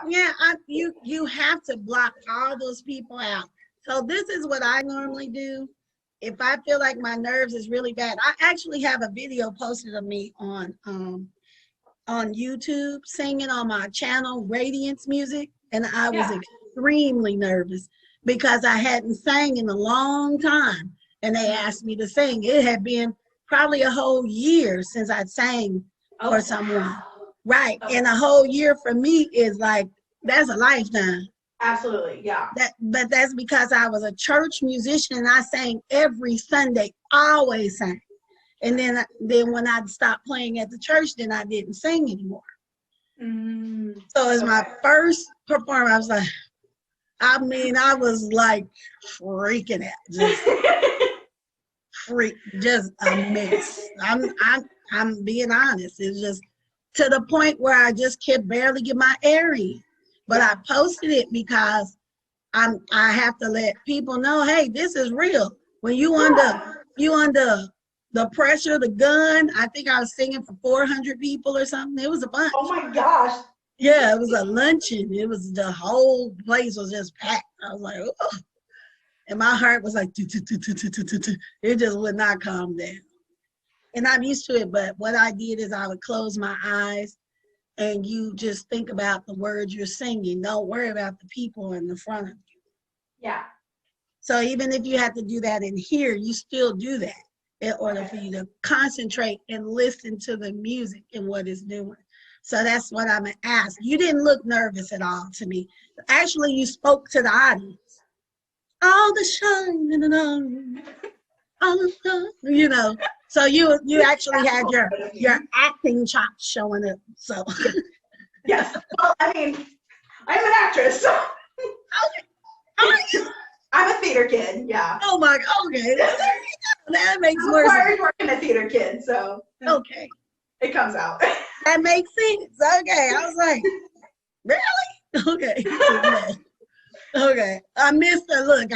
Yeah, you have to block all those people out. So this is what I normally do. If I feel like my nerves is really bad, I actually have a video posted of me on YouTube singing on my channel, Radiance Music, and I was Yeah. extremely nervous because I hadn't sang in a long time, and they asked me to sing. It had been probably a whole year since I sang for someone, right? Oh, And a whole year for me is like that's a lifetime. absolutely. Yeah. But that's because I was a church musician and I sang every Sunday, always sang. And then when I stopped playing at the church, then I didn't sing anymore. So as my first performance, I was like, I was like freaking out, just a mess. I'm being honest. It's just to the point where I just could barely get my air in. But I posted it because I have to let people know, hey, this is real. When you under the pressure, the gun. I think I was singing for 400 people or something. It was a bunch. Oh my gosh. Yeah, it was a luncheon. It was the whole place was just packed. I was like, oh. And my heart was like, it just would not calm down. And I'm used to it, but what I did is I would close my eyes and you just think about the words you're singing. Don't worry about the people in the front of you. Yeah. So even if you have to do that in here, you still do that in order for you to concentrate and listen to the music and what it's doing. So that's what I'm gonna ask. You didn't look nervous at all to me. Actually, you spoke to the audience. All the shine in the all the sun, So you actually had your acting chops showing up. So Yes. Well, I mean, I'm an actress. So I'm a theater kid. Yeah. Oh my. Okay. That makes I'm more sense. required working a theater kid, so Okay. it comes out. That makes sense. Okay. I was like, really? Okay. Okay. I missed the look.